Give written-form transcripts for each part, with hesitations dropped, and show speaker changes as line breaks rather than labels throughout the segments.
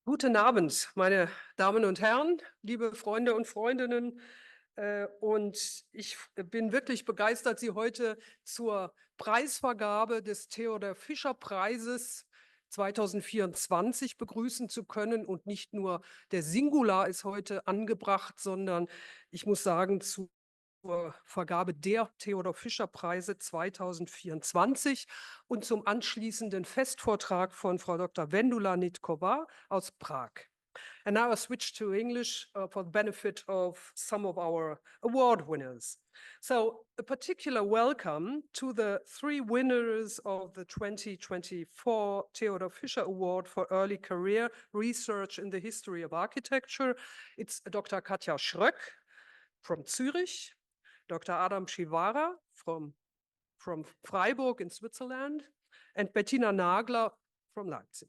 Guten Abend, meine Damen und Herren, liebe Freunde und Freundinnen. Und ich bin wirklich begeistert, Sie heute zur Preisvergabe des Theodor-Fischer-Preises 2024 begrüßen zu können. Und nicht nur der Singular ist heute angebracht, sondern ich muss sagen, zur Vergabe der Theodor-Fischer-Preise 2024 und zum anschließenden Festvortrag von Frau Dr. Vendula Hnídková aus Prag. And now I switch to English for the benefit of some of our award winners. So a particular welcome to the three winners of the 2024 Theodor Fischer Award for Early Career Research in the History of Architecture. It's Dr. Katja Schröck from Zürich, Dr. Adam Przywara from Freiburg in Switzerland, and Bettina Nagler from Leipzig.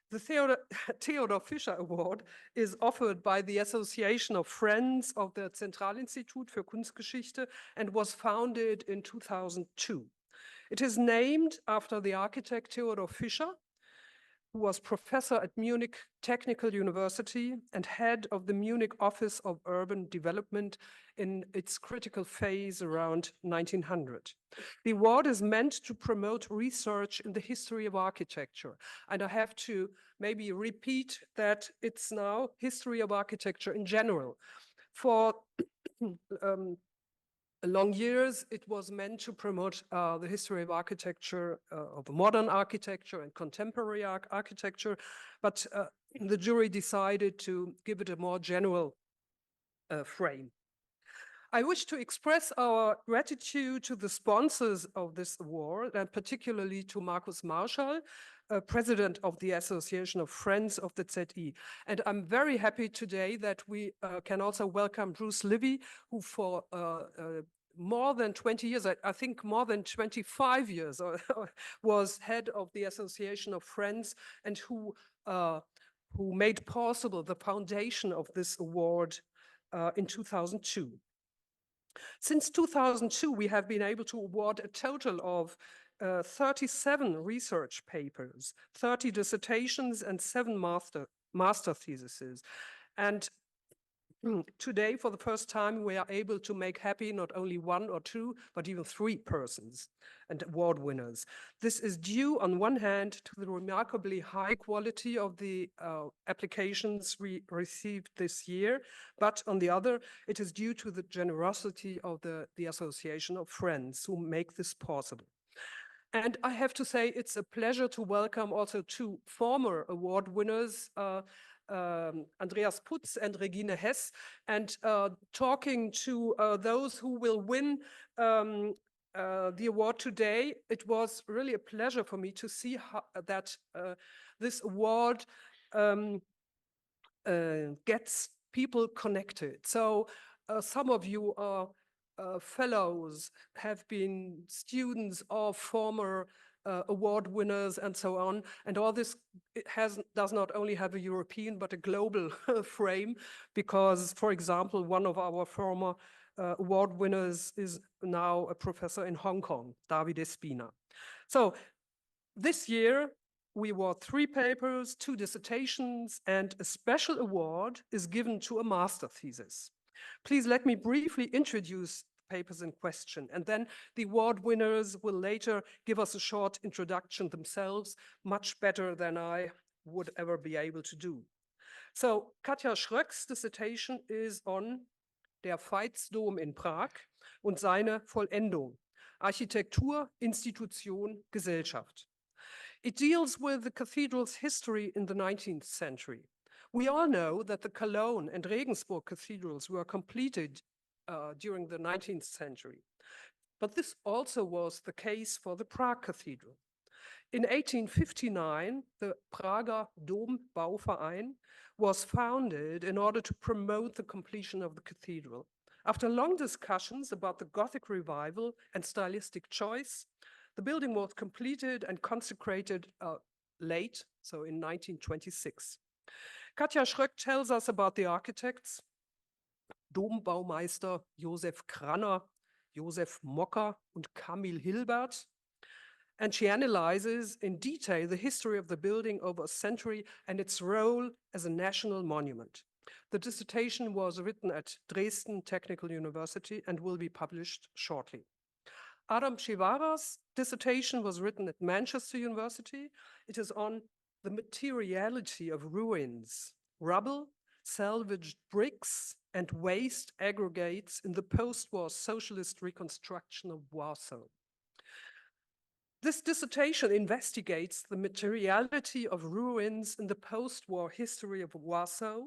The Theodor Fischer Award is offered by the Association of Friends of the Zentralinstitut für Kunstgeschichte and was founded in 2002. It is named after the architect Theodor Fischer, who was professor at Munich Technical University and head of the Munich Office of Urban Development in its critical phase around 1900. The award is meant to promote research in the history of architecture. And I have to maybe repeat that it's now history of architecture in general. For long years, it was meant to promote the history of architecture, of modern architecture and contemporary architecture, but the jury decided to give it a more general frame. I wish to express our gratitude to the sponsors of this award, and particularly to Markus Marschall, president of the Association of Friends of the ZI. And I'm very happy today that we can also welcome Bruce Livy, who for more than 20 years, I think more than 25 years, was head of the Association of Friends, and who made possible the foundation of this award in 2002. Since 2002, we have been able to award a total of 37 research papers, 30 dissertations, and 7 master theses. And today, for the first time, we are able to make happy not only 1 or 2, but even 3 persons and award winners. This is due, on one hand, to the remarkably high quality of the applications we received this year, but on the other, it is due to the generosity of the Association of Friends who make this possible. And I have to say, it's a pleasure to welcome also 2 former award winners, Andreas Putz and Regine Hess, and talking to those who will win the award today. It was really a pleasure for me to see that this award gets people connected. So some of you are fellows, have been students of former award winners and so on, and all this does not only have a European but a global frame, because, for example, one of our former award winners is now a professor in Hong Kong, David Espina. So this year we award 3 papers, 2 dissertations, and a special award is given to a master thesis. Please let me briefly introduce papers in question, and then the award winners will later give us a short introduction themselves, much better than I would ever be able to do. So Katja Schröck's dissertation is on der Veitsdom in Prag und seine Vollendung, Architektur, Institution, Gesellschaft. It deals with the cathedral's history in the 19th century. We all know that the Cologne and Regensburg cathedrals were completed during the 19th century. But this also was the case for the Prague Cathedral. In 1859, the Prager Dombauverein was founded in order to promote the completion of the cathedral. After long discussions about the Gothic revival and stylistic choice, the building was completed and consecrated late, so in 1926. Katja Schröck tells us about the architects, Dombaumeister Josef Kranner, Josef Mocker und Kamil Hilbert. And she analyzes in detail the history of the building over a century and its role as a national monument. The dissertation was written at Dresden Technical University and will be published shortly. Adam Przywara's dissertation was written at Manchester University. It is on the materiality of ruins, rubble, salvaged bricks, and waste aggregates in the post-war socialist reconstruction of Warsaw. This dissertation investigates the materiality of ruins in the post-war history of Warsaw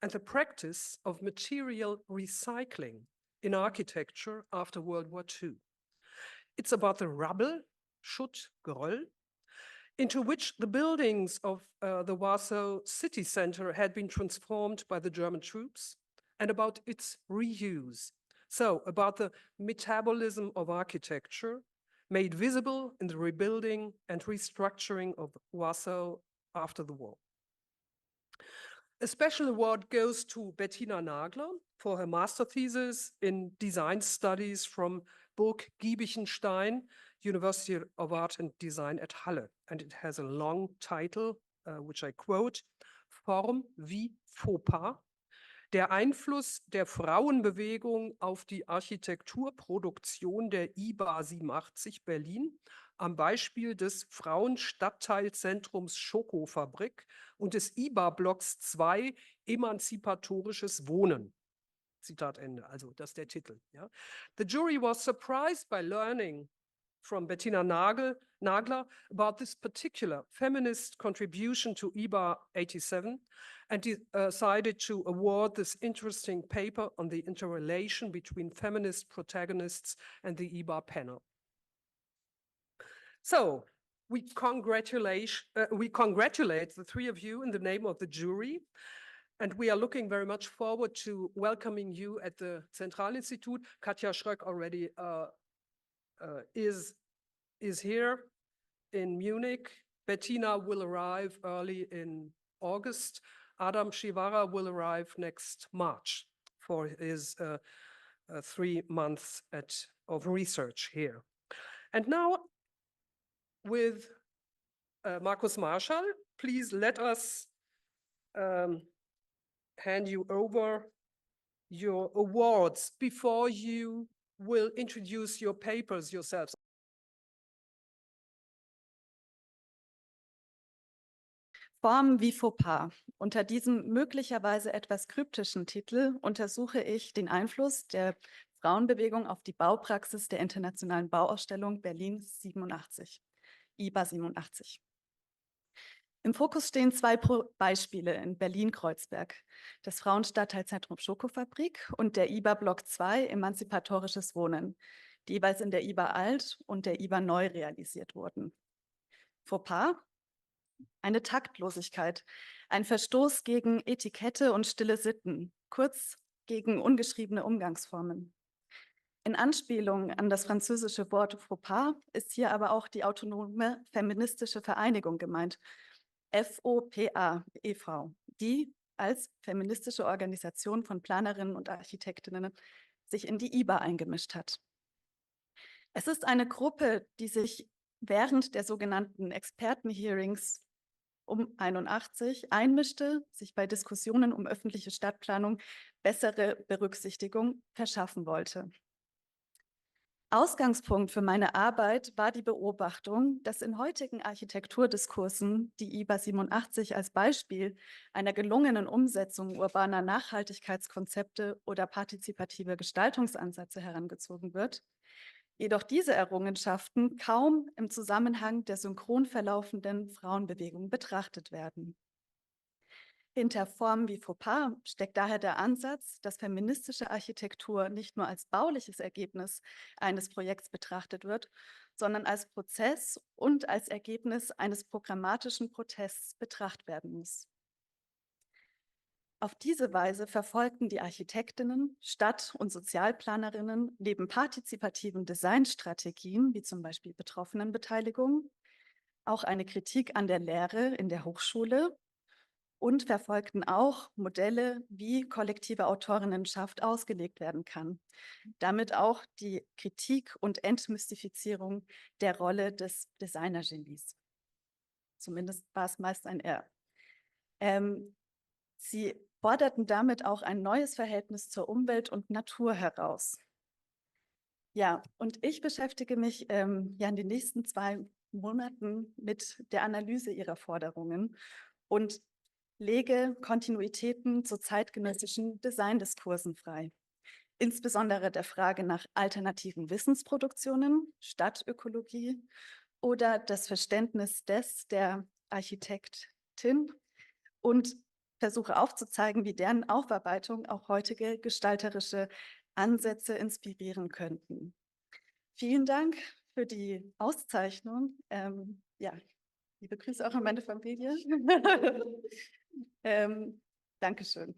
and the practice of material recycling in architecture after World War II. It's about the rubble, Schutt, Geröll, into which the buildings of the Warsaw city center had been transformed by the German troops, and about its reuse. So about the metabolism of architecture made visible in the rebuilding and restructuring of Warsaw after the war. A special award goes to Bettina Nagler for her master thesis in design studies from Burg Giebichenstein, University of Art and Design at Halle. And it has a long title, which I quote, Form wie faux pas, der Einfluss der Frauenbewegung auf die Architekturproduktion der IBA 87 Berlin am Beispiel des Frauenstadtteilzentrums Schokofabrik und des IBA-Blocks 2 Emanzipatorisches Wohnen. Zitat Ende, also das ist der Titel. Ja. The jury was surprised by learning from Bettina Nagler about this particular feminist contribution to IBA 87 and decided to award this interesting paper on the interrelation between feminist protagonists and the IBA panel. So we congratulate the three of you in the name of the jury. And we are looking very much forward to welcoming you at the Zentralinstitut. Katja Schröck already is here in Munich. Bettina will arrive early in August. Adam Przywara will arrive next March for his 3 months of research here. And now with Markus Marschall, please let us hand you over your awards before you will introduce your papers yourselves.
Form wie faux pas. Unter diesem möglicherweise etwas kryptischen Titel untersuche ich den Einfluss der Frauenbewegung auf die Baupraxis der Internationalen Bauausstellung Berlin 87, IBA 87. Im Fokus stehen 2 Beispiele in Berlin-Kreuzberg, das Frauenstadtteilzentrum Schokofabrik und der IBA-Block 2 Emanzipatorisches Wohnen, die jeweils in der IBA Alt und der IBA Neu realisiert wurden. Fauxpas? Eine Taktlosigkeit, ein Verstoß gegen Etikette und stille Sitten, kurz gegen ungeschriebene Umgangsformen. In Anspielung an das französische Wort Fauxpas ist hier aber auch die autonome feministische Vereinigung gemeint, FOPA e.V., die als feministische Organisation von Planerinnen und Architektinnen sich in die IBA eingemischt hat. Es ist eine Gruppe, die sich während der sogenannten Expertenhearings um 81 einmischte, sich bei Diskussionen um öffentliche Stadtplanung bessere Berücksichtigung verschaffen wollte. Ausgangspunkt für meine Arbeit war die Beobachtung, dass in heutigen Architekturdiskursen die IBA 87 als Beispiel einer gelungenen Umsetzung urbaner Nachhaltigkeitskonzepte oder partizipative Gestaltungsansätze herangezogen wird, jedoch diese Errungenschaften kaum im Zusammenhang der synchron verlaufenden Frauenbewegung betrachtet werden. Hinter Formen wie Fauxpas steckt daher der Ansatz, dass feministische Architektur nicht nur als bauliches Ergebnis eines Projekts betrachtet wird, sondern als Prozess und als Ergebnis eines programmatischen Protests betrachtet werden muss. Auf diese Weise verfolgten die Architektinnen, Stadt- und Sozialplanerinnen neben partizipativen Designstrategien, wie zum Beispiel Betroffenenbeteiligung, auch eine Kritik an der Lehre in der Hochschule und verfolgten auch Modelle, wie kollektive Autorinnenschaft ausgelegt werden kann. Damit auch die Kritik und Entmystifizierung der Rolle des Designergenies. Zumindest war es meist ein Er. Sie forderten damit auch ein neues Verhältnis zur Umwelt und Natur heraus. Ja, und ich beschäftige mich ja in den nächsten 2 Monaten mit der Analyse ihrer Forderungen und lege Kontinuitäten zu zeitgenössischen Designdiskursen frei. Insbesondere der Frage nach alternativen Wissensproduktionen, Stadtökologie oder das Verständnis der Architektin und versuche aufzuzeigen, wie deren Aufarbeitung auch heutige gestalterische Ansätze inspirieren könnten. Vielen Dank für die Auszeichnung. Ja, liebe Grüße auch an meine Familie. Dankeschön.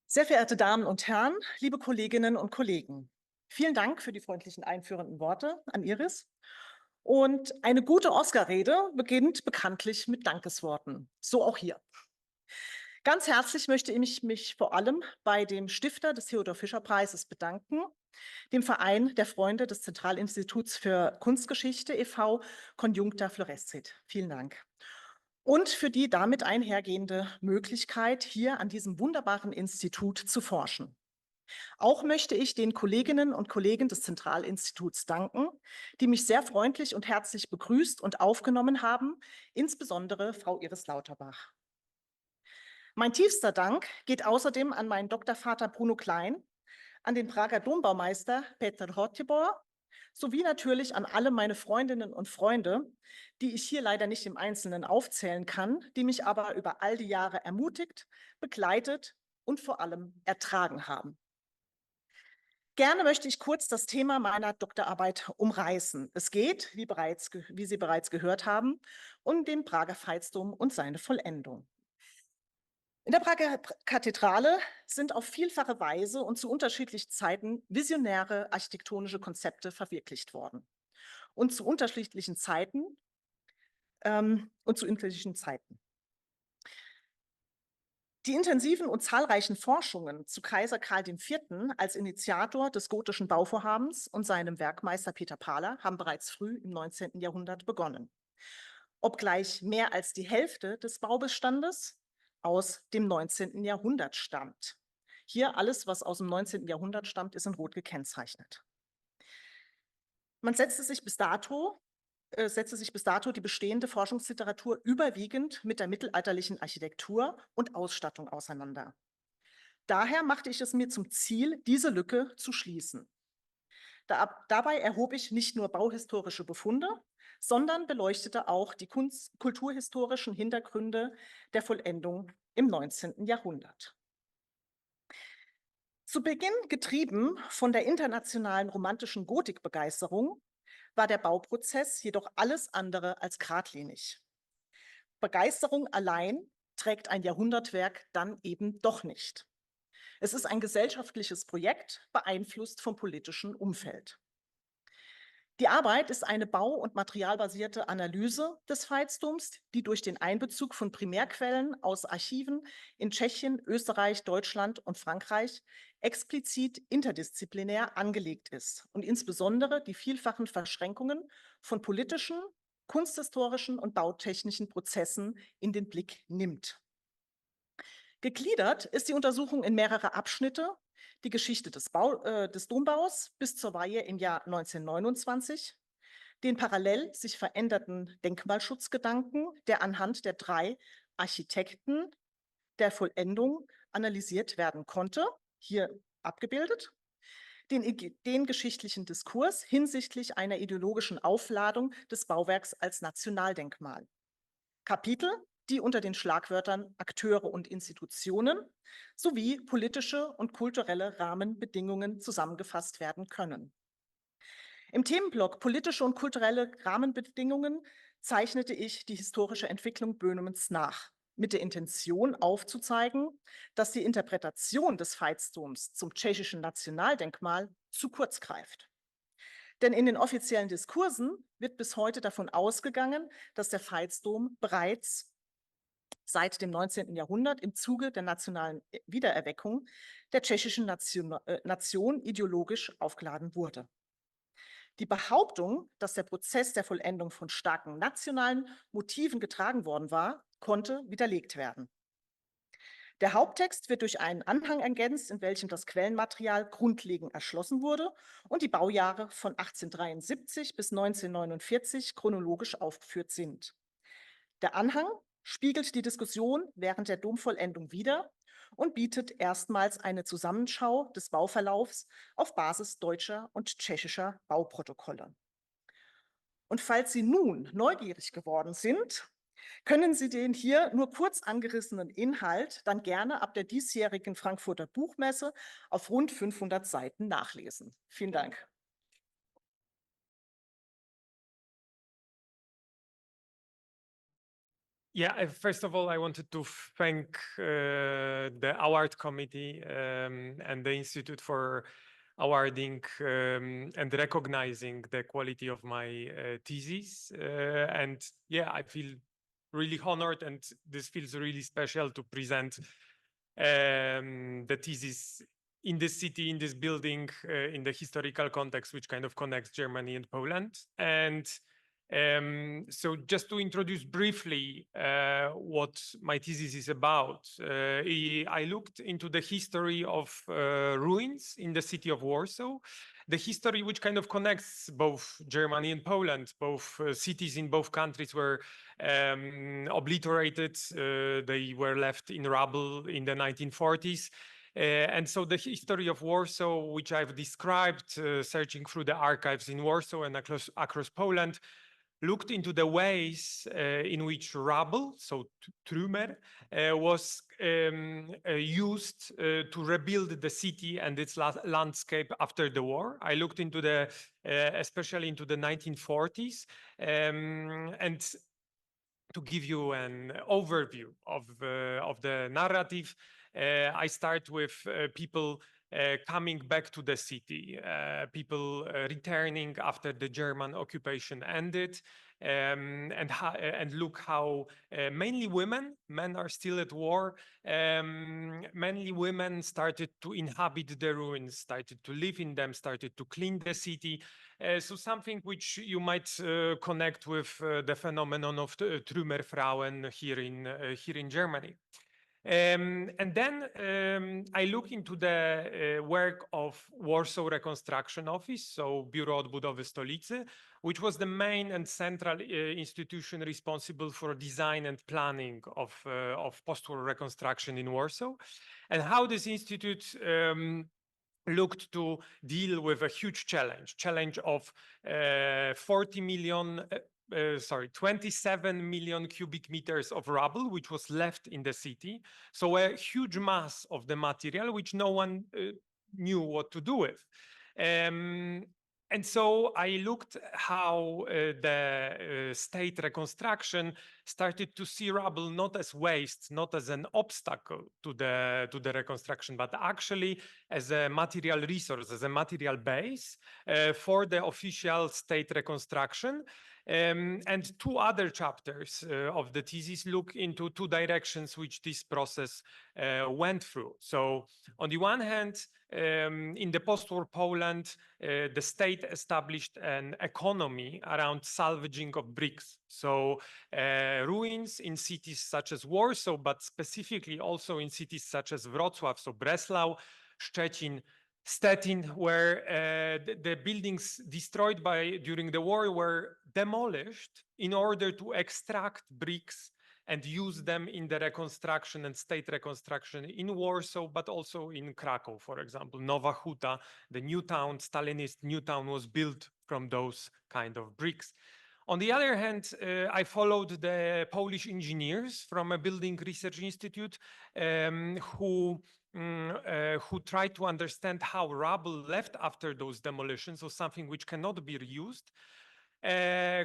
Sehr verehrte Damen und Herren, liebe Kolleginnen und Kollegen, vielen Dank für die freundlichen einführenden Worte an Iris. Und eine gute Oscar-Rede beginnt bekanntlich mit Dankesworten. So auch hier. Ganz herzlich möchte ich mich vor allem bei dem Stifter des Theodor-Fischer-Preises bedanken, dem Verein der Freunde des Zentralinstituts für Kunstgeschichte e.V. Conjuncta Florescit. Vielen Dank. Und für die damit einhergehende Möglichkeit, hier an diesem wunderbaren Institut zu forschen. Auch möchte ich den Kolleginnen und Kollegen des Zentralinstituts danken, die mich sehr freundlich und herzlich begrüßt und aufgenommen haben, insbesondere Frau Iris Lauterbach. Mein tiefster Dank geht außerdem an meinen Doktorvater Bruno Klein, an den Prager Dombaumeister Petr Hotibor sowie natürlich an alle meine Freundinnen und Freunde, die ich hier leider nicht im Einzelnen aufzählen kann, die mich aber über all die Jahre ermutigt, begleitet und vor allem ertragen haben. Gerne möchte ich kurz das Thema meiner Doktorarbeit umreißen. Es geht, wie Sie bereits gehört haben, um den Prager Veitsdom und seine Vollendung. In der Prager Kathedrale sind auf vielfache Weise und zu unterschiedlichen Zeiten visionäre architektonische Konzepte verwirklicht worden. Und zu unterschiedlichen Zeiten. Die intensiven und zahlreichen Forschungen zu Kaiser Karl IV. Als Initiator des gotischen Bauvorhabens und seinem Werkmeister Peter Pahler haben bereits früh im 19. Jahrhundert begonnen. Obgleich mehr als die Hälfte des Baubestandes aus dem 19. Jahrhundert stammt. Hier alles, was aus dem 19. Jahrhundert stammt, ist in Rot gekennzeichnet. Man setzte sich bis dato die bestehende Forschungsliteratur überwiegend mit der mittelalterlichen Architektur und Ausstattung auseinander. Daher machte ich es mir zum Ziel, diese Lücke zu schließen. Dabei erhob ich nicht nur bauhistorische Befunde, sondern beleuchtete auch die kulturhistorischen Hintergründe der Vollendung im 19. Jahrhundert. Zu Beginn getrieben von der internationalen romantischen Gotikbegeisterung, war der Bauprozess jedoch alles andere als geradlinig. Begeisterung allein trägt ein Jahrhundertwerk dann eben doch nicht. Es ist ein gesellschaftliches Projekt, beeinflusst vom politischen Umfeld. Die Arbeit ist eine bau- und materialbasierte Analyse des Veitsdoms, die durch den Einbezug von Primärquellen aus Archiven in Tschechien, Österreich, Deutschland und Frankreich explizit interdisziplinär angelegt ist und insbesondere die vielfachen Verschränkungen von politischen, kunsthistorischen und bautechnischen Prozessen in den Blick nimmt. Gegliedert ist die Untersuchung in mehrere Abschnitte: die Geschichte des Dombaus bis zur Weihe im Jahr 1929, den parallel sich veränderten Denkmalschutzgedanken, der anhand der 3 Architekten der Vollendung analysiert werden konnte, hier abgebildet, den geschichtlichen Diskurs hinsichtlich einer ideologischen Aufladung des Bauwerks als Nationaldenkmal. Kapitel, die unter den Schlagwörtern Akteure und Institutionen sowie politische und kulturelle Rahmenbedingungen zusammengefasst werden können. Im Themenblock Politische und kulturelle Rahmenbedingungen zeichnete ich die historische Entwicklung Böhmens nach, mit der Intention aufzuzeigen, dass die Interpretation des Veitsdoms zum tschechischen Nationaldenkmal zu kurz greift. Denn in den offiziellen Diskursen wird bis heute davon ausgegangen, dass der Veitsdom bereits seit dem 19. Jahrhundert im Zuge der nationalen Wiedererweckung der tschechischen Nation ideologisch aufgeladen wurde. Die Behauptung, dass der Prozess der Vollendung von starken nationalen Motiven getragen worden war, konnte widerlegt werden. Der Haupttext wird durch einen Anhang ergänzt, in welchem das Quellenmaterial grundlegend erschlossen wurde und die Baujahre von 1873 bis 1949 chronologisch aufgeführt sind. Der Anhang spiegelt die Diskussion während der Domvollendung wider und bietet erstmals eine Zusammenschau des Bauverlaufs auf Basis deutscher und tschechischer Bauprotokolle. Und falls Sie nun neugierig geworden sind, können Sie den hier nur kurz angerissenen Inhalt dann gerne ab der diesjährigen Frankfurter Buchmesse auf rund 500 Seiten nachlesen. Vielen Dank.
Yeah, first of all, I wanted to thank the award committee and the Institute for awarding and recognizing the quality of my thesis. And yeah, I feel really honored, and this feels really special to present the thesis in this city, in this building, in the historical context, which kind of connects Germany and Poland. And so just to introduce briefly what my thesis is about, I looked into the history of ruins in the city of Warsaw, the history which kind of connects both Germany and Poland. Both cities in both countries were obliterated. They were left in rubble in the 1940s. And so the history of Warsaw, which I've described searching through the archives in Warsaw and across Poland, looked into the ways in which rubble, so Trümmer, was used to rebuild the city and its landscape after the war. I looked into the, especially into the 1940s, and to give you an overview of the narrative, I start with people coming back to the city, people returning after the German occupation ended, and look how mainly men are still at war, mainly women started to inhabit the ruins, started to live in them, started to clean the city. So something which you might connect with the phenomenon of the Trümmerfrauen here in Germany. And then I look into the work of Warsaw Reconstruction Office, so Biuro Odbudowy Stolicy, which was the main and central institution responsible for design and planning of post-war reconstruction in Warsaw, and how this institute looked to deal with a huge challenge of 27 million cubic meters of rubble, which was left in the city. So a huge mass of the material, which no one knew what to do with. And so I looked how the state reconstruction started to see rubble not as waste, not as an obstacle to the reconstruction, but actually as a material resource, as a material base for the official state reconstruction. And two other chapters of the thesis look into two directions which this process went through. So on the one hand, in the post-war Poland, the state established an economy around salvaging of bricks. So ruins in cities such as Warsaw, but specifically also in cities such as Wrocław, so Breslau, Szczecin, Stettin, where the buildings destroyed during the war were demolished in order to extract bricks and use them in the reconstruction and state reconstruction in Warsaw, but also in Krakow, for example. Nowa Huta, the new town, Stalinist new town, was built from those kind of bricks. On the other hand, I followed the Polish engineers from a building research institute who tried to understand how rubble left after those demolitions, or something which cannot be reused,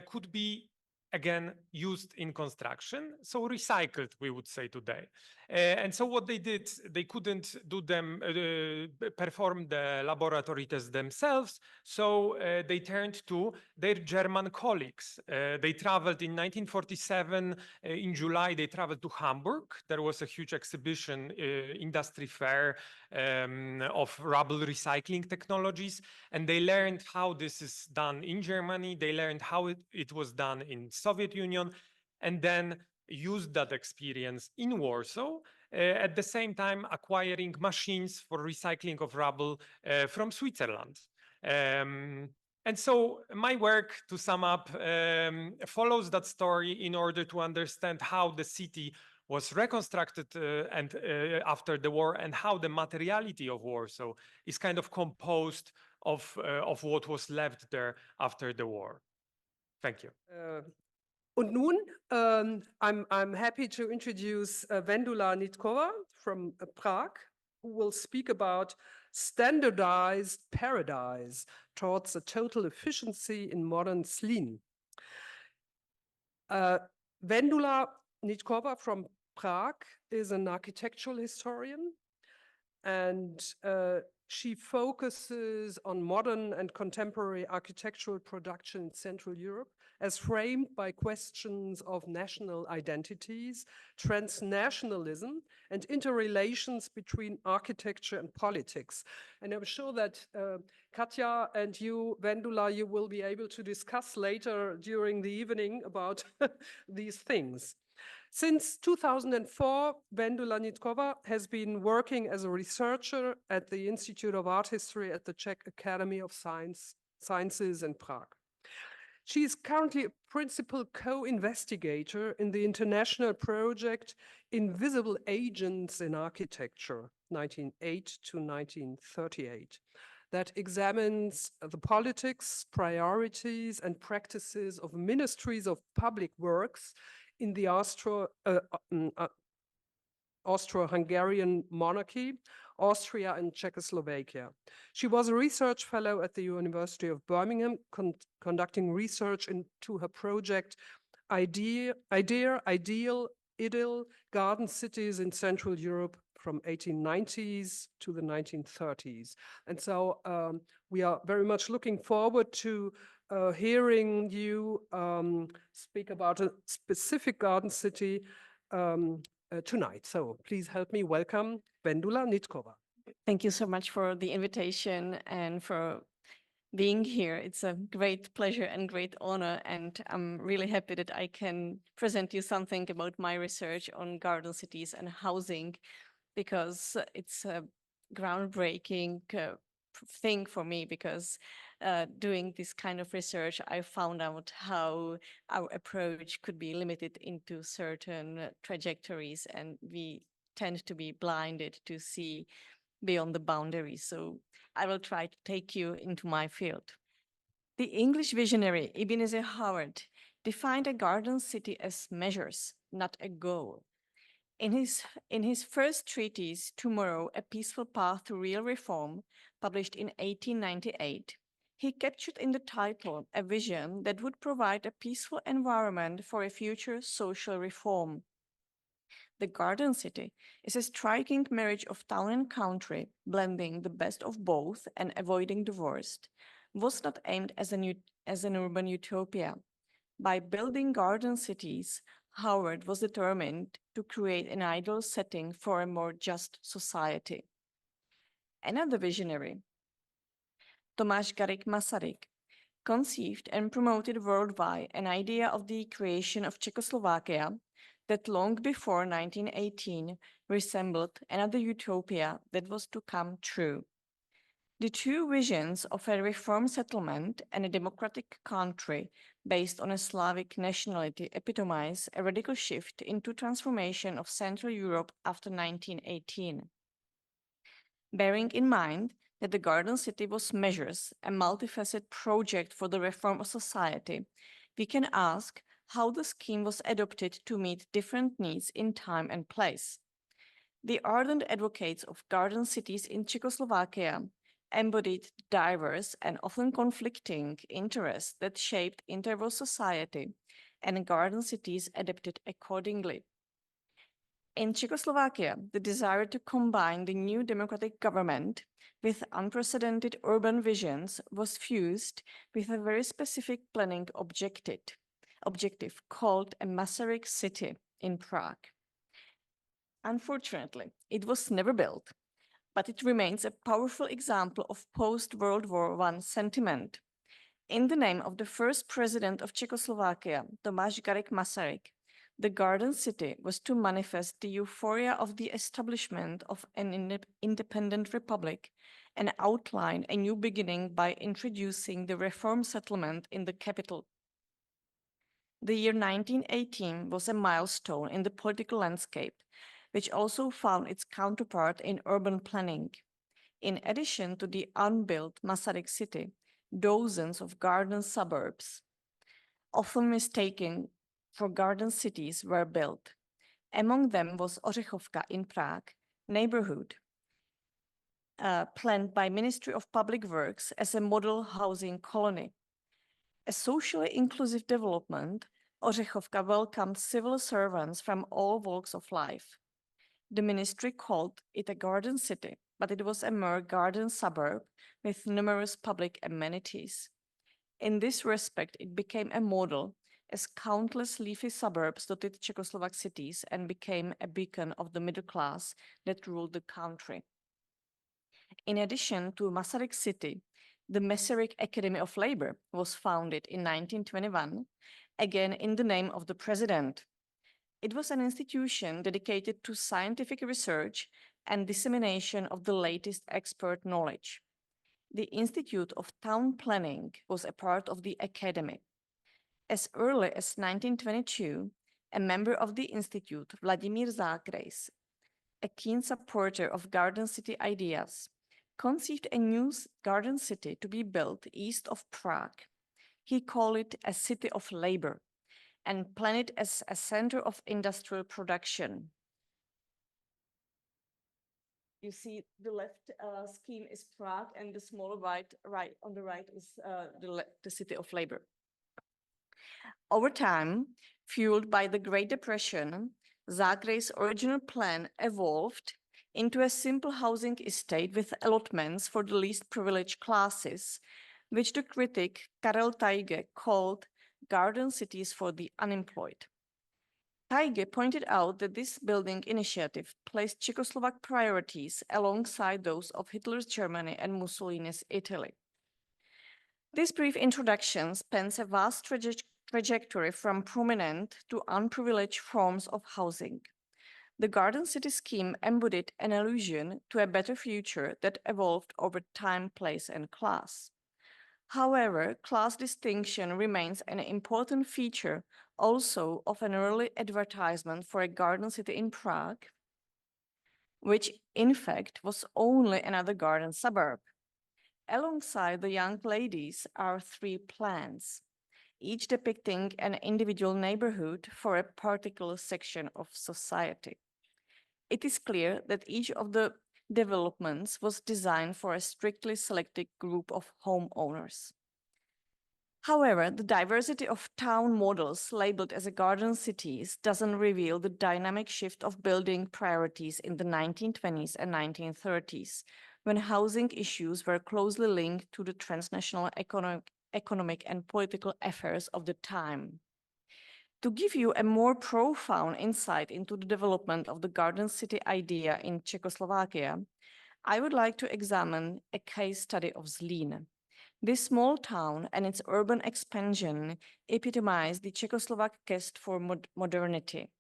could be again, used in construction, so recycled, we would say today. And so what they did, they couldn't do them, perform the laboratory tests themselves, so they turned to their German colleagues. They traveled in 1947, in July, they traveled to Hamburg. There was a huge exhibition, industry fair of rubble recycling technologies, and they learned how this is done in Germany. They learned how it was done in Soviet Union, and then used that experience in Warsaw, at the same time acquiring machines for recycling of rubble from Switzerland. And so my work, to sum up, follows that story in order to understand how the city was reconstructed and after the war, and how the materiality of Warsaw is kind of composed of what was left there after the war. Thank you.
Und nun, I'm happy to introduce Vendula Hnídková from Prague, who will speak about standardized paradise towards a total efficiency in modern Zlín. Vendula Hnídková from Prague is an architectural historian, and she focuses on modern and contemporary architectural production in Central Europe as framed by questions of national identities, transnationalism, and interrelations between architecture and politics. And I'm sure that Katja and you, Vendula, you will be able to discuss later during the evening about these things. Since 2004, Vendula Hnídková has been working as a researcher at the Institute of Art History at the Czech Academy of Sciences in Prague. She is currently a principal co-investigator in the international project Invisible Agents in Architecture, 1908 to 1938, that examines the politics, priorities, and practices of ministries of public works in the Austro-Hungarian monarchy, Austria and Czechoslovakia. She was a research fellow at the University of Birmingham, conducting research into her project Ideal Idyll Garden Cities in Central Europe from 1890s to the 1930s. And so we are very much looking forward to hearing you speak about a specific garden city tonight. So please help me welcome Vendula Hnídková.
Thank you so much for the invitation and for being here. It's a great pleasure and great honor, and I'm really happy that I can present you something about my research on garden cities and housing, because it's a groundbreaking thing for me, because doing this kind of research, I found out how our approach could be limited into certain trajectories, and we tend to be blinded to see beyond the boundaries. So I will try to take you into my field. The English visionary Ebenezer Howard defined a garden city as measures, not a goal. In his first treatise, Tomorrow, A Peaceful Path to Real Reform, published in 1898, he captured in the title a vision that would provide a peaceful environment for a future social reform. The garden city is a striking marriage of town and country, blending the best of both and avoiding the worst. Was not aimed as an urban utopia. By building garden cities, Howard was determined to create an ideal setting for a more just society. Another visionary, Tomáš Garrigue Masaryk, conceived and promoted worldwide an idea of the creation of Czechoslovakia that long before 1918 resembled another utopia that was to come true. The two visions of a reform settlement and a democratic country based on a Slavic nationality epitomize a radical shift into transformation of Central Europe after 1918. Bearing in mind that the Garden City was measures, a multifaceted project for the reform of society, we can ask how the scheme was adopted to meet different needs in time and place. The ardent advocates of garden cities in Czechoslovakia embodied diverse and often conflicting interests that shaped interwar society and garden cities adapted accordingly. In Czechoslovakia, the desire to combine the new democratic government with unprecedented urban visions was fused with a very specific planning objective called a Masaryk city in Prague. Unfortunately, it was never built, but it remains a powerful example of post-World War I sentiment. In the name of the first president of Czechoslovakia, Tomáš Garrigue Masaryk, the Garden City was to manifest the euphoria of the establishment of an independent republic and outline a new beginning by introducing the reform settlement in the capital. The year 1918 was a milestone in the political landscape, which also found its counterpart in urban planning. In addition to the unbuilt Masaryk city, dozens of garden suburbs, often mistaken for garden cities, were built. Among them was Ořechovka in Prague, neighborhood planned by Ministry of Public Works as a model housing colony. A socially inclusive development, Ořechovka welcomed civil servants from all walks of life. The ministry called it a garden city, but it was a mere garden suburb with numerous public amenities. In this respect, it became a model, as countless leafy suburbs dotted Czechoslovak cities and became a beacon of the middle class that ruled the country. In addition to Masaryk city, the Masaryk Academy of Labor was founded in 1921, again in the name of the president. It was an institution dedicated to scientific research and dissemination of the latest expert knowledge. The Institute of Town Planning was a part of the academy. As early as 1922, a member of the institute, Vladimír Zágrais, a keen supporter of garden city ideas, conceived a new garden city to be built east of Prague. He called it a city of labor and planned it as a center of industrial production. You see, the left scheme is Prague, and the small right on the right is the city of labor. Over time, fueled by the Great Depression, Zágrais' original plan evolved into a simple housing estate with allotments for the least privileged classes, which the critic Karel Tajge called garden cities for the unemployed. Tajge pointed out that this building initiative placed Czechoslovak priorities alongside those of Hitler's Germany and Mussolini's Italy. This brief introduction spans a vast trajectory from prominent to unprivileged forms of housing. The Garden City scheme embodied an allusion to a better future that evolved over time, place, and class. However, class distinction remains an important feature also of an early advertisement for a garden city in Prague, which in fact was only another garden suburb. Alongside the young ladies are 3 plans, each depicting an individual neighborhood for a particular section of society. It is clear that each of the developments was designed for a strictly selected group of homeowners. However, the diversity of town models labeled as garden cities doesn't reveal the dynamic shift of building priorities in the 1920s and 1930s, when housing issues were closely linked to the transnational economic and political affairs of the time. To give you a more profound insight into the development of the garden city idea in Czechoslovakia, I would like to examine a case study of Zlín. This small town and its urban expansion epitomize the Czechoslovak quest for modernity.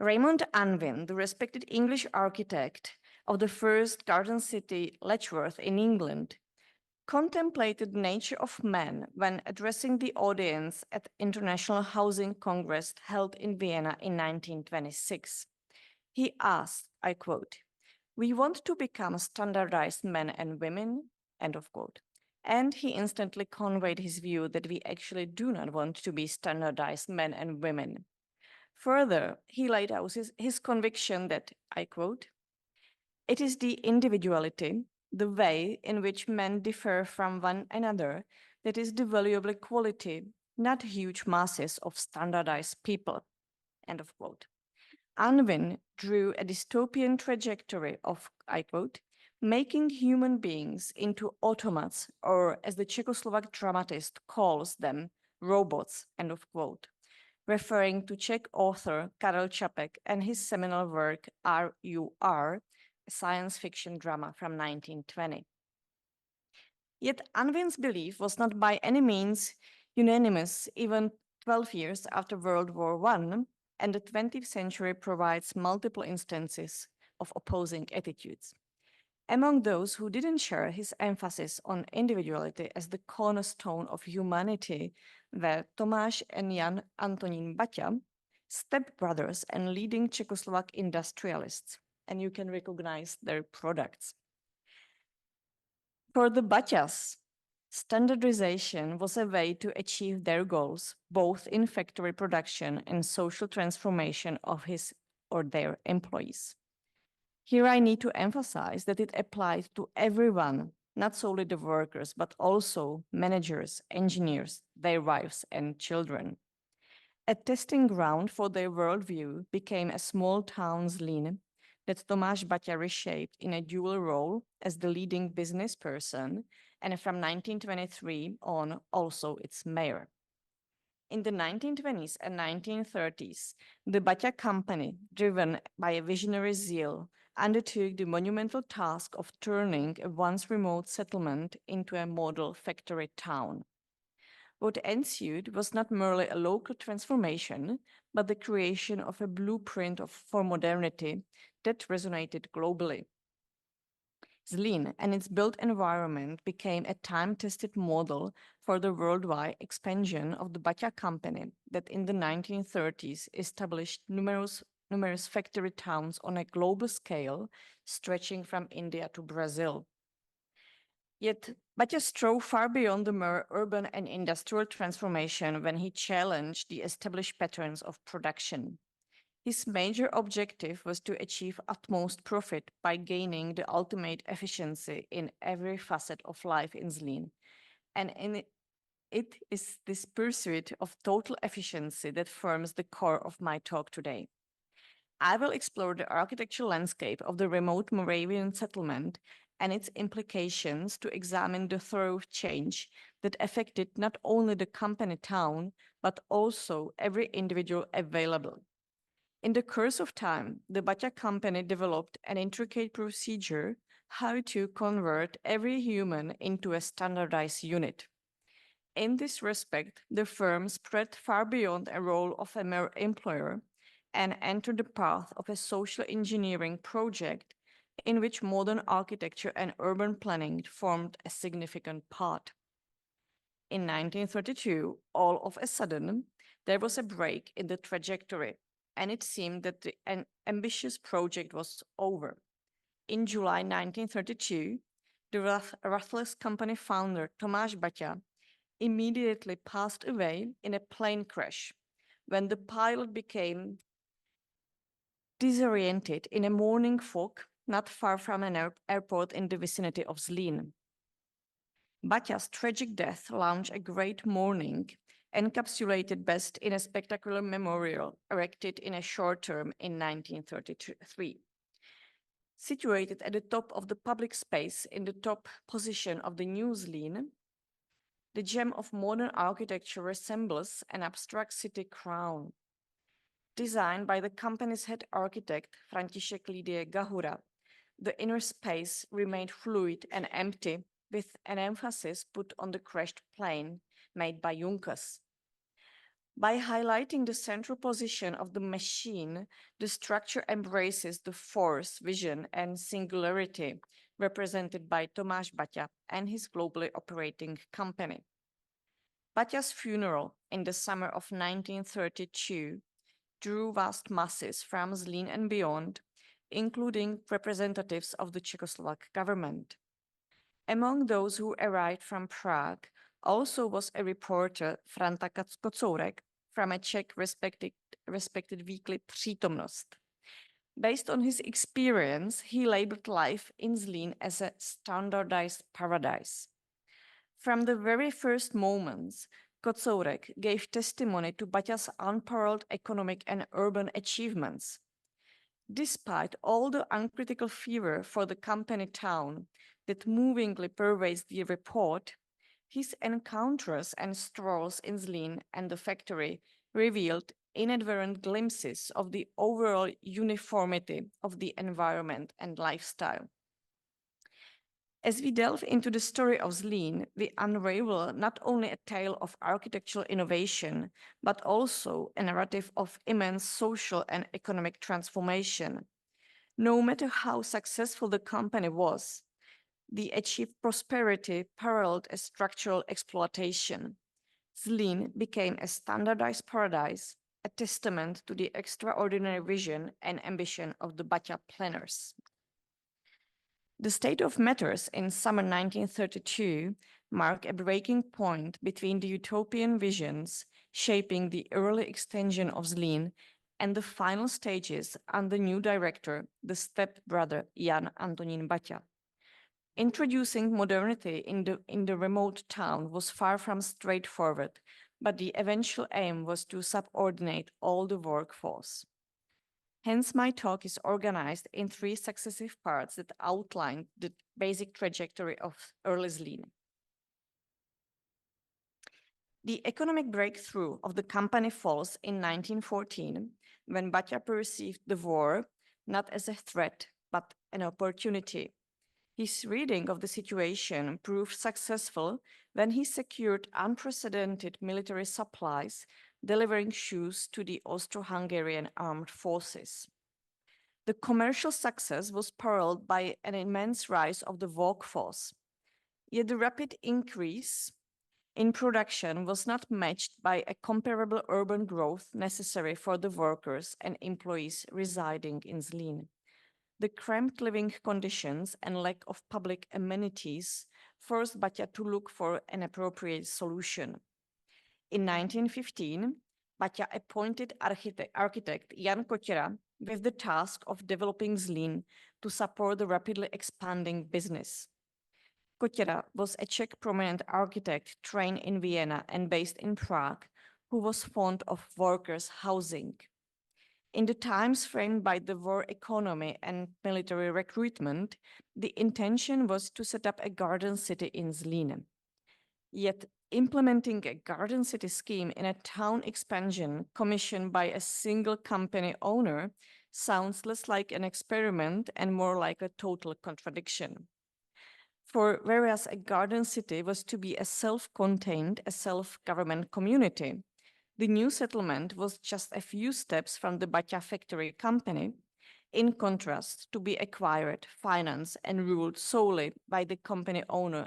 Raymond Unwin, the respected English architect of the first garden city, Letchworth, in England, contemplated the nature of man when addressing the audience at the International Housing Congress held in Vienna in 1926. He asked, I quote, "We want to become standardized men and women," end of quote. And he instantly conveyed his view that we actually do not want to be standardized men and women. Further, he laid out his conviction that, I quote, "It is the individuality, the way in which men differ from one another, that is the valuable quality not huge masses of standardized people, end of quote. Unwin drew a dystopian trajectory of, I quote, making human beings into automats, or as the Czechoslovak dramatist calls them, robots, end of quote, referring to Czech author Karel Čapek and his seminal work RUR, a science fiction drama from 1920. Yet Unwin's belief was not by any means unanimous even 12 years after World War I, and the 20th century provides multiple instances of opposing attitudes. Among those who didn't share his emphasis on individuality as the cornerstone of humanity were Tomáš and Jan Antonín Baťa, stepbrothers and leading Czechoslovak industrialists, and you can recognize their products. For the Baťas, standardization was a way to achieve their goals, both in factory production and social transformation of his or their employees. Here I need to emphasize that it applies to everyone, not solely the workers, but also managers, engineers, their wives and children. A testing ground for their worldview became a small town Zlín that Tomáš Baťa reshaped in a dual role as the leading business person and from 1923 on also its mayor. In the 1920s and 1930s, the Baťa company, driven by a visionary zeal, undertook the monumental task of turning a once remote settlement into a model factory town. What ensued was not merely a local transformation, but the creation of a blueprint for modernity that resonated globally. Zlín and its built environment became a time-tested model for the worldwide expansion of the Baťa company that in the 1930s established numerous factory towns on a global scale, stretching from India to Brazil. Yet Baťa strove far beyond the mere urban and industrial transformation when he challenged the established patterns of production. His major objective was to achieve utmost profit by gaining the ultimate efficiency in every facet of life in Zlín. And it is this pursuit of total efficiency that forms the core of my talk today. I will explore the architectural landscape of the remote Moravian settlement and its implications to examine the thorough change that affected not only the company town, but also every individual available. In the course of time, the Baťa company developed an intricate procedure how to convert every human into a standardized unit. In this respect, the firm spread far beyond a role of a mere employer and entered the path of a social engineering project in which modern architecture and urban planning formed a significant part. In 1932, all of a sudden, there was a break in the trajectory, and it seemed that an ambitious project was over. In July 1932, the ruthless company founder Tomáš Baťa immediately passed away in a plane crash when the pilot became disoriented in a morning fog not far from an airport in the vicinity of Zlín. Baťa's tragic death launched a great mourning, encapsulated best in a spectacular memorial erected in a short term in 1933. Situated at the top of the public space in the top position of the new Zlín, the gem of modern architecture resembles an abstract city crown. Designed by the company's head architect, František Lidie Gahura, the inner space remained fluid and empty, with an emphasis put on the crashed plane made by Junkers. By highlighting the central position of the machine, the structure embraces the force, vision, and singularity represented by Tomáš Baťa and his globally operating company. Baťa's funeral in the summer of 1932 drew vast masses from Zlín and beyond, including representatives of the Czechoslovak government. Among those who arrived from Prague also was a reporter, Franta Kocourek, from a Czech respected weekly Přítomnost. Based on his experience, he labeled life in Zlín as a standardized paradise. From the very first moments, Kocourek gave testimony to Baťa's unparalleled economic and urban achievements. Despite all the uncritical fever for the company town that movingly pervades the report, his encounters and strolls in Zlín and the factory revealed inadvertent glimpses of the overall uniformity of the environment and lifestyle. As we delve into the story of Zlín, we unravel not only a tale of architectural innovation, but also a narrative of immense social and economic transformation. No matter how successful the company was, the achieved prosperity paralleled a structural exploitation. Zlín became a standardized paradise, a testament to the extraordinary vision and ambition of the Baťa planners. The state of matters in summer 1932 marked a breaking point between the utopian visions shaping the early extension of Zlín and the final stages under new director, the stepbrother Jan Antonín Baťa. Introducing modernity in the remote town was far from straightforward, but the eventual aim was to subordinate all the workforce. Hence, my talk is organized in 3 successive parts that outline the basic trajectory of early Zlín. The economic breakthrough of the company falls in 1914, when Baťa perceived the war not as a threat, but an opportunity. His reading of the situation proved successful when he secured unprecedented military supplies, delivering shoes to the Austro-Hungarian armed forces. The commercial success was paralleled by an immense rise of the workforce. Yet the rapid increase in production was not matched by a comparable urban growth necessary for the workers and employees residing in Zlín. The cramped living conditions and lack of public amenities forced Baťa to look for an appropriate solution. In 1915, Baťa appointed architect Jan Kotěra with the task of developing Zlín to support the rapidly expanding business. Kotěra was a Czech prominent architect trained in Vienna and based in Prague, who was fond of workers' housing. In the times framed by the war economy and military recruitment, the intention was to set up a garden city in Zlín. Yet, implementing a garden city scheme in a town expansion commissioned by a single company owner sounds less like an experiment and more like a total contradiction. For whereas a garden city was to be a self-contained, a self-government community, the new settlement was just a few steps from the Baťa factory company, in contrast to be acquired, financed, and ruled solely by the company owner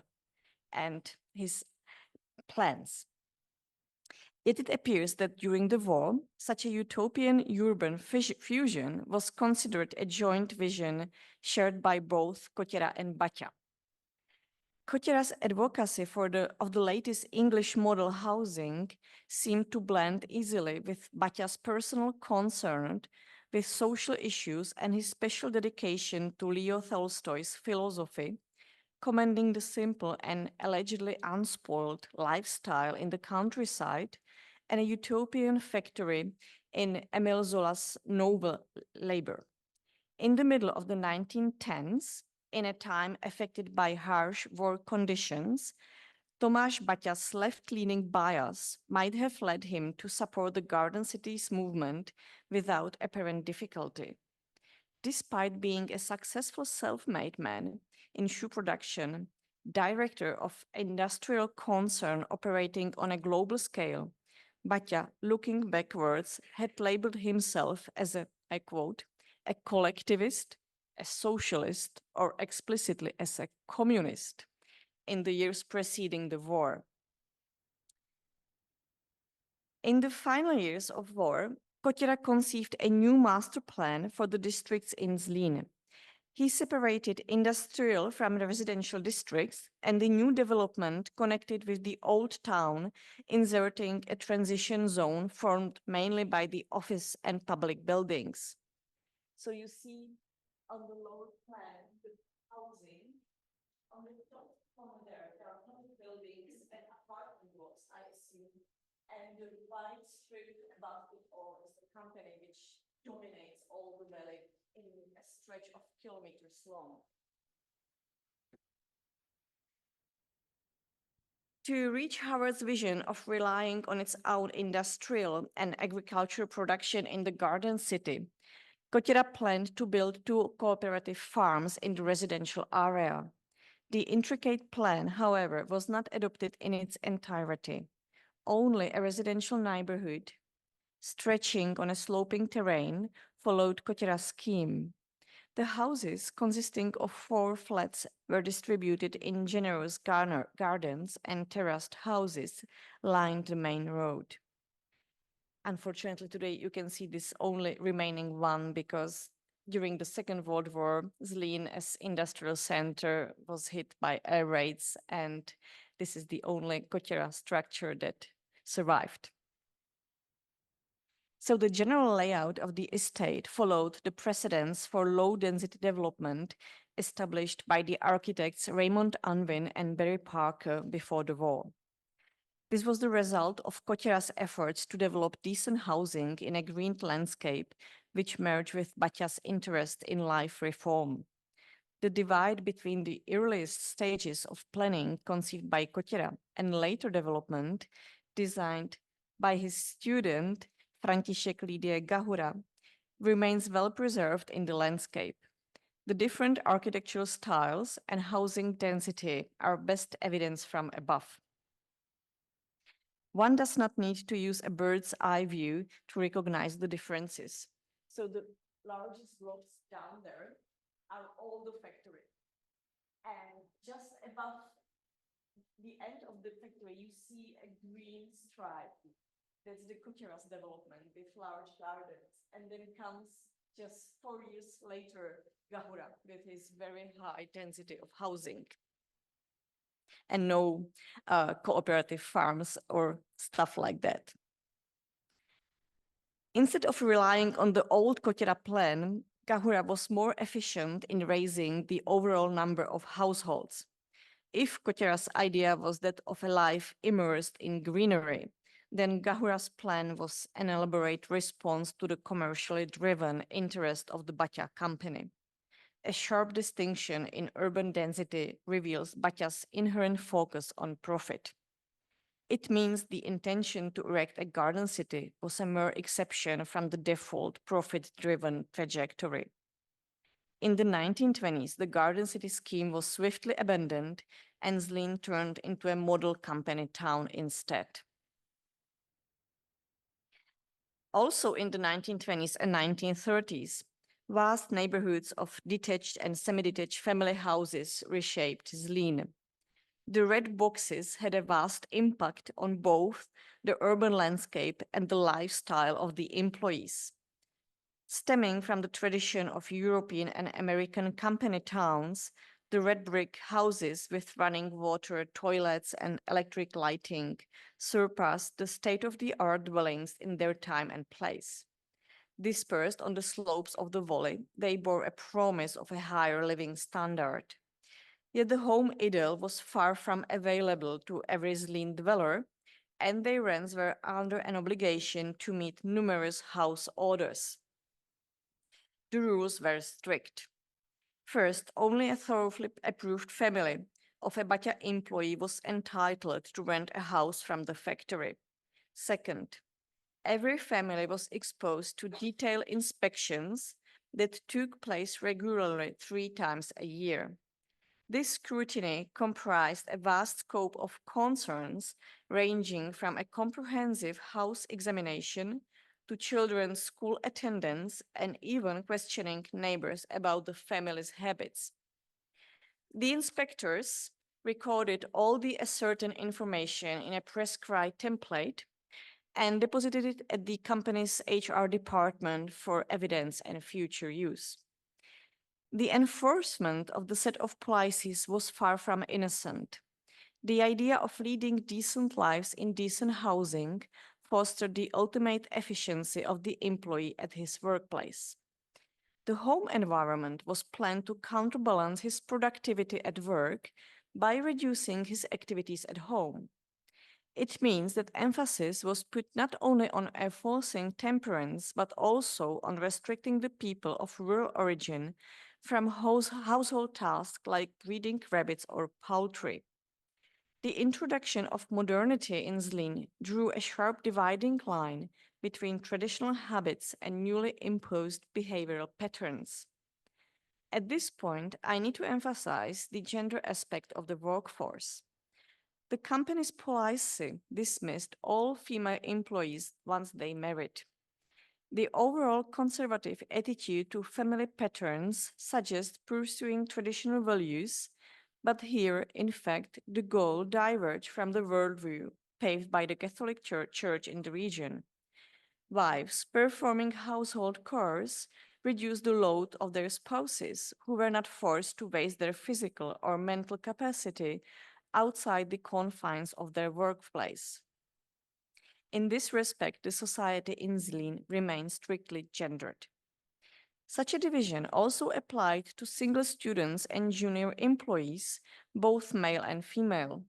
and his plans. Yet it appears that during the war, such a utopian urban fusion was considered a joint vision shared by both Kotěra and Baťa. Kotěra's advocacy of the latest English model housing seemed to blend easily with Baťa's personal concern with social issues and his special dedication to Leo Tolstoy's philosophy, commending the simple and allegedly unspoiled lifestyle in the countryside and a utopian factory in Émile Zola's noble labor. In the middle of the 1910s, in a time affected by harsh war conditions, Tomáš Baťa's left-leaning bias might have led him to support the Garden Cities movement without apparent difficulty. Despite being a successful self-made man in shoe production, director of industrial concern operating on a global scale, Baťa, looking backwards, had labeled himself as I quote, a collectivist, a socialist, or explicitly as a communist in the years preceding the war. In the final years of war, Kotěra conceived a new master plan for the districts in Zlín. He separated industrial from the residential districts and the new development connected with the old town, inserting a transition zone formed mainly by the office and public buildings. So you see on the lower plan, the housing, on the top corner there are public buildings and apartment blocks, I assume, And the white strip above it all is the company which dominates all the valley in a stretch of kilometers long. To reach Howard's vision of relying on its own industrial and agricultural production in the Garden City, Katja planned to build 2 cooperative farms in the residential area. The intricate plan, however, was not adopted in its entirety. Only a residential neighborhood, stretching on a sloping terrain, followed Katja's scheme. The houses, consisting of 4 flats, were distributed in generous gardens, and terraced houses lined the main road. Unfortunately, today you can see this only remaining one because during the Second World War, Zlín as industrial center was hit by air raids, and this is the only Katja structure that survived. So the general layout of the estate followed the precedents for low-density development established by the architects Raymond Unwin and Barry Parker before the war. This was the result of Katja's efforts to develop decent housing in a green landscape, which merged with Baťa's interest in life reform. The divide between the earliest stages of planning conceived by Katja and later development, designed by his student František Lídie Gahura, remains well preserved in the landscape. The different architectural styles and housing density are best evidence from above. One does not need to use a bird's eye view to recognize the differences. So the largest blocks down there are all the factory. And just above the end of the factory, you see a green stripe. That's the Katja's development with large gardens. And then comes just 4 years later, Gahura with his very high density of housing. And no cooperative farms or stuff like that. Instead of relying on the old Katja plan, Gahura was more efficient in raising the overall number of households. If Katja's idea was that of a life immersed in greenery, then Gahura's plan was an elaborate response to the commercially driven interest of the Baťa company. A sharp distinction in urban density reveals Baťa's inherent focus on profit. It means the intention to erect a garden city was a mere exception from the default profit-driven trajectory. In the 1920s, the garden city scheme was swiftly abandoned and Zlín turned into a model company town instead. Also in the 1920s and 1930s, vast neighborhoods of detached and semi-detached family houses reshaped Zlín. The red boxes had a vast impact on both the urban landscape and the lifestyle of the employees. Stemming from the tradition of European and American company towns, the red brick houses with running water, toilets, and electric lighting surpassed the state-of-the-art dwellings in their time and place. Dispersed on the slopes of the valley, they bore a promise of a higher living standard. Yet the home idyll was far from available to every Zlín dweller, and their rents were under an obligation to meet numerous house orders. The rules were strict. First, only a thoroughly approved family of a Baťa employee was entitled to rent a house from the factory. Second, every family was exposed to detailed inspections that took place regularly 3 times a year. This scrutiny comprised a vast scope of concerns ranging from a comprehensive house examination to children's school attendance and even questioning neighbors about the family's habits. The inspectors recorded all the ascertained information in a prescribed template and deposited it at the company's HR department for evidence and future use. The enforcement of the set of policies was far from innocent. The idea of leading decent lives in decent housing fostered the ultimate efficiency of the employee at his workplace. The home environment was planned to counterbalance his productivity at work by reducing his activities at home. It means that emphasis was put not only on enforcing temperance, but also on restricting the people of rural origin from household tasks like breeding rabbits or poultry. The introduction of modernity in Zlín drew a sharp dividing line between traditional habits and newly imposed behavioral patterns. At this point, I need to emphasize the gender aspect of the workforce. The company's policy dismissed all female employees once they married. The overall conservative attitude to family patterns suggests pursuing traditional values, but here, in fact, the goal diverged from the worldview paved by the Catholic Church in the region. Wives performing household chores reduced the load of their spouses, who were not forced to waste their physical or mental capacity outside the confines of their workplace. In this respect, the society in Zlín remains strictly gendered. Such a division also applied to single students and junior employees, both male and female.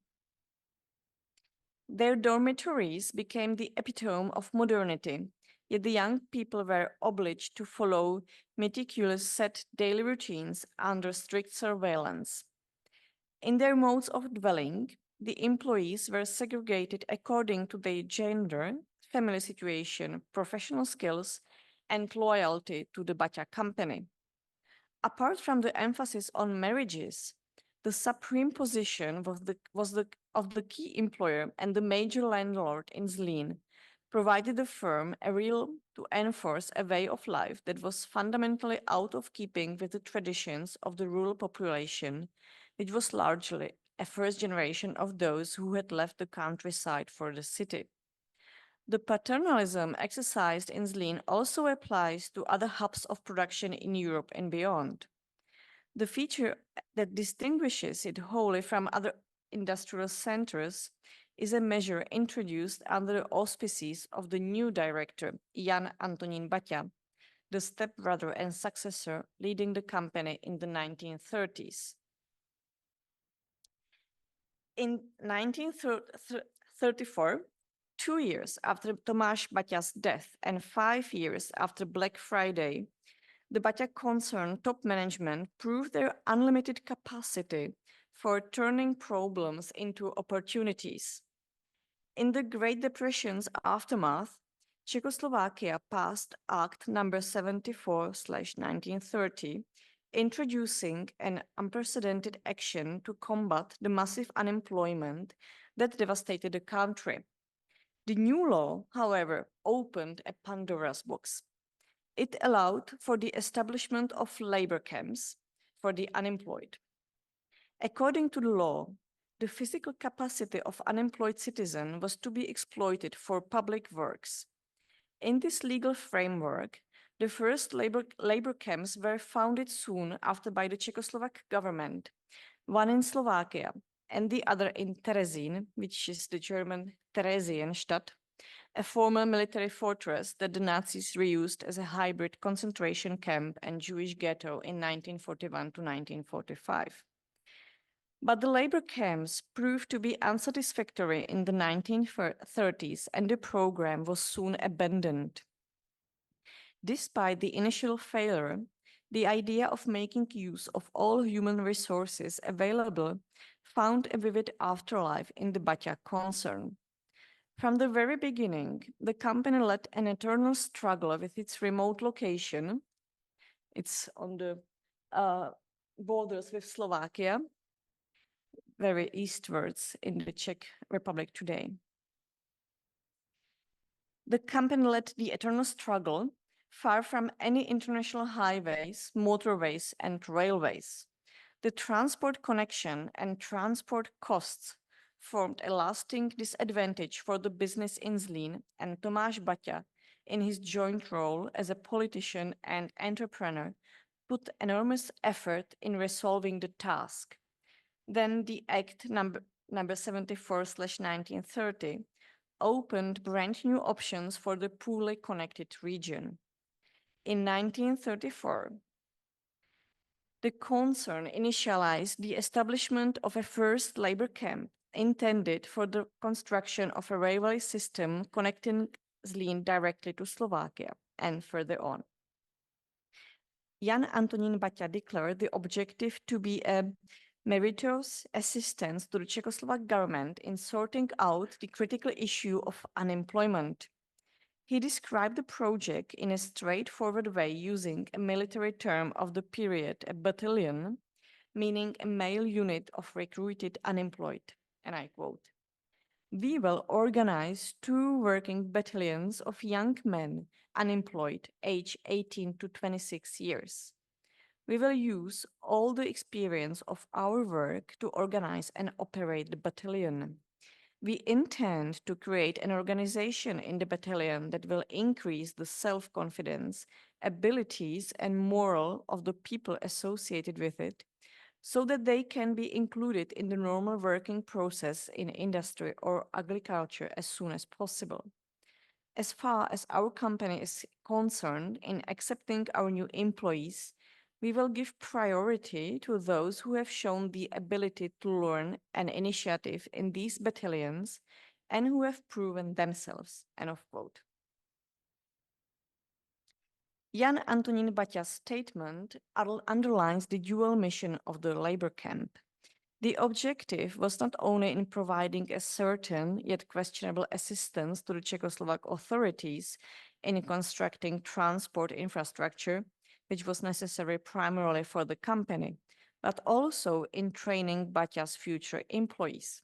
Their dormitories became the epitome of modernity, yet the young people were obliged to follow meticulous set daily routines under strict surveillance. In their modes of dwelling, the employees were segregated according to their gender, family situation, professional skills, and loyalty to the Baťa company. Apart from the emphasis on marriages, the supreme position of the key employer and the major landlord in Zlín provided the firm a will to enforce a way of life that was fundamentally out of keeping with the traditions of the rural population, which was largely a first generation of those who had left the countryside for the city. The paternalism exercised in Zlín also applies to other hubs of production in Europe and beyond. The feature that distinguishes it wholly from other industrial centers is a measure introduced under the auspices of the new director, Jan Antonín Baťa, the stepbrother and successor leading the company in the 1930s. In 1934, 2 years after Tomáš Baťa's death and 5 years after Black Friday, the Baťa concern top management proved their unlimited capacity for turning problems into opportunities. In the Great Depression's aftermath, Czechoslovakia passed Act number 74/1930, introducing an unprecedented action to combat the massive unemployment that devastated the country. The new law, however, opened a Pandora's box. It allowed for the establishment of labor camps for the unemployed. According to the law, the physical capacity of unemployed citizens was to be exploited for public works. In this legal framework, the first labor camps were founded soon after by the Czechoslovak government, one in Slovakia and the other in Terezín, which is the German Theresienstadt, a former military fortress that the Nazis reused as a hybrid concentration camp and Jewish ghetto in 1941 to 1945. But the labor camps proved to be unsatisfactory in the 1930s, and the program was soon abandoned. Despite the initial failure, the idea of making use of all human resources available found a vivid afterlife in the Baťa concern. From the very beginning, the company led an eternal struggle with its remote location. It's on the borders with Slovakia, very eastwards in the Czech Republic today. The company led the eternal struggle far from any international highways, motorways, and railways. The transport connection and transport costs formed a lasting disadvantage for the business in Zlín, and Tomáš Baťa, in his joint role as a politician and entrepreneur, put enormous effort in resolving the task. Then the Act number 74/1930 opened brand new options for the poorly connected region. In 1934, the concern initialized the establishment of a first labor camp intended for the construction of a railway system connecting Zlín directly to Slovakia and further on. Jan Antonín Baťa declared the objective to be a meritorious assistance to the Czechoslovak government in sorting out the critical issue of unemployment. He described the project in a straightforward way using a military term of the period, a battalion, meaning a male unit of recruited unemployed. And I quote, "We will organize 2 working battalions of young men unemployed, aged 18 to 26 years. We will use all the experience of our work to organize and operate the battalion. We intend to create an organization in the battalion that will increase the self-confidence, abilities, and morale of the people associated with it, so that they can be included in the normal working process in industry or agriculture as soon as possible. As far as our company is concerned in accepting our new employees, we will give priority to those who have shown the ability to learn and initiative in these battalions and who have proven themselves." End of quote. Jan Antonín Baťa's statement underlines the dual mission of the labor camp. The objective was not only in providing a certain yet questionable assistance to the Czechoslovak authorities in constructing transport infrastructure, which was necessary primarily for the company, but also in training Baťa's future employees.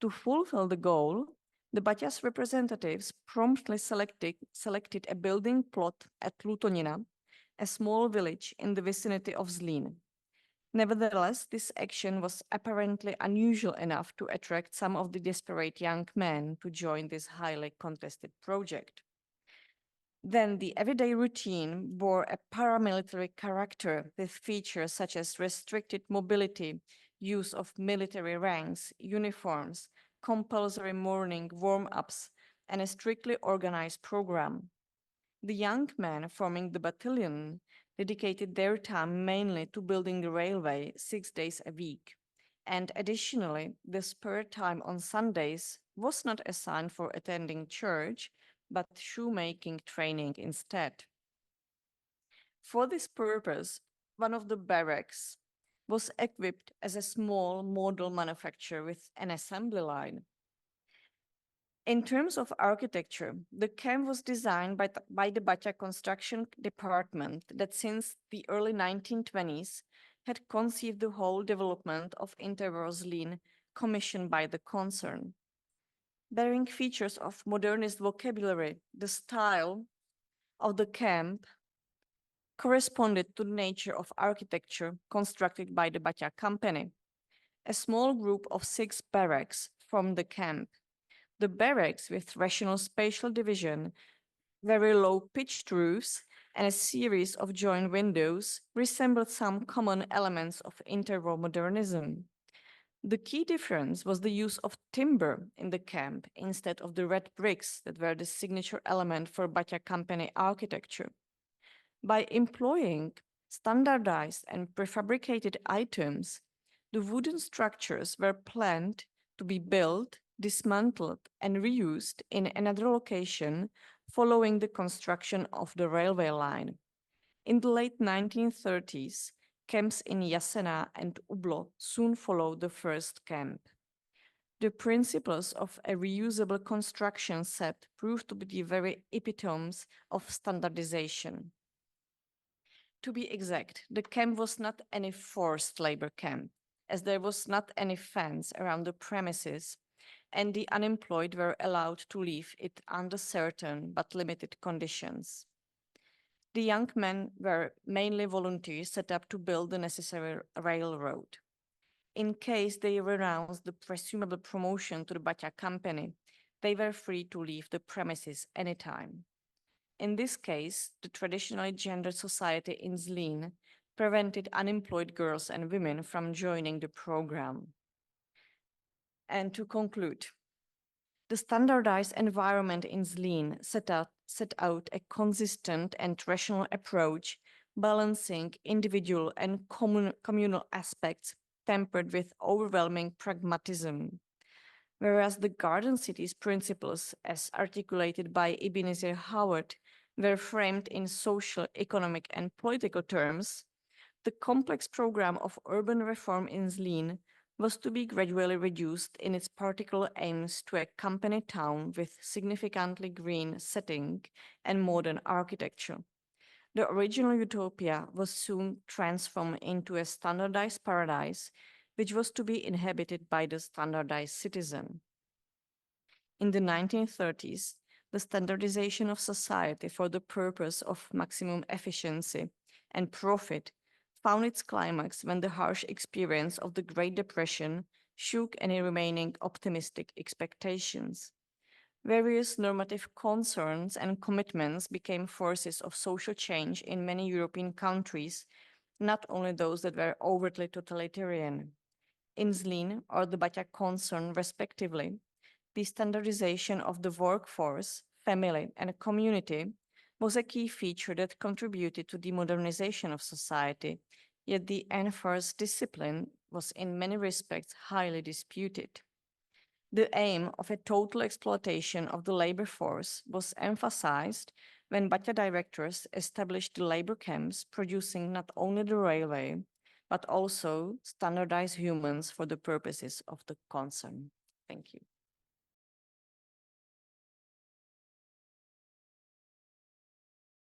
To fulfill the goal, the Baťa's representatives promptly selected a building plot at Lutonina, a small village in the vicinity of Zlín. Nevertheless, this action was apparently unusual enough to attract some of the desperate young men to join this highly contested project. Then the everyday routine bore a paramilitary character with features such as restricted mobility, use of military ranks, uniforms, compulsory morning warm-ups, and a strictly organized program. The young men forming the battalion dedicated their time mainly to building the railway 6 days a week. And additionally, the spare time on Sundays was not assigned for attending church, but shoemaking training instead. For this purpose, one of the barracks was equipped as a small model manufacturer with an assembly line. In terms of architecture, the camp was designed by the Baťa construction department that since the early 1920s had conceived the whole development of Interwar Zlín commissioned by the concern. Bearing features of modernist vocabulary, the style of the camp corresponded to the nature of architecture constructed by the Baťa company. A small group of 6 barracks formed the camp. The barracks with rational spatial division, very low pitched roofs, and a series of joined windows resembled some common elements of interwar modernism. The key difference was the use of timber in the camp instead of the red bricks that were the signature element for Baťa company architecture. By employing standardized and prefabricated items, the wooden structures were planned to be built, dismantled, and reused in another location following the construction of the railway line. In the late 1930s, camps in Jasena and Rubble soon followed the first camp. The principles of a reusable construction set proved to be the very epitomes of standardization. To be exact, the camp was not any forced labor camp, as there was not any fence around the premises, and the unemployed were allowed to leave it under certain but limited conditions. The young men were mainly volunteers set up to build the necessary railroad. In case they renounced the presumable promotion to the Baťa company, they were free to leave the premises anytime. In this case, the traditionally gendered society in Zlín prevented unemployed girls and women from joining the program. And to conclude, the standardized environment in Zlín set out a consistent and rational approach, balancing individual and communal aspects tempered with overwhelming pragmatism. whereas the Garden City's principles, as articulated by Ebenezer Howard, were framed in social, economic, and political terms, the complex program of urban reform in Zlín was to be gradually reduced in its particular aims to a company town with significantly green setting and modern architecture. The original utopia was soon transformed into a standardized paradise, which was to be inhabited by the standardized citizen. In the 1930s, the standardization of society for the purpose of maximum efficiency and profit found its climax when the harsh experience of the Great Depression shook any remaining optimistic expectations. Various normative concerns and commitments became forces of social change in many European countries, not only those that were overtly totalitarian. In Zlín or the Baťa concern, respectively, the standardization of the workforce, family, and community was a key feature that contributed to the modernization of society, yet the enforced discipline was in many respects highly disputed. The aim of a total exploitation of the labor force was emphasized when Baťa directors established the labor camps producing not only the railway, but also standardized humans for the purposes of the concern. Thank you.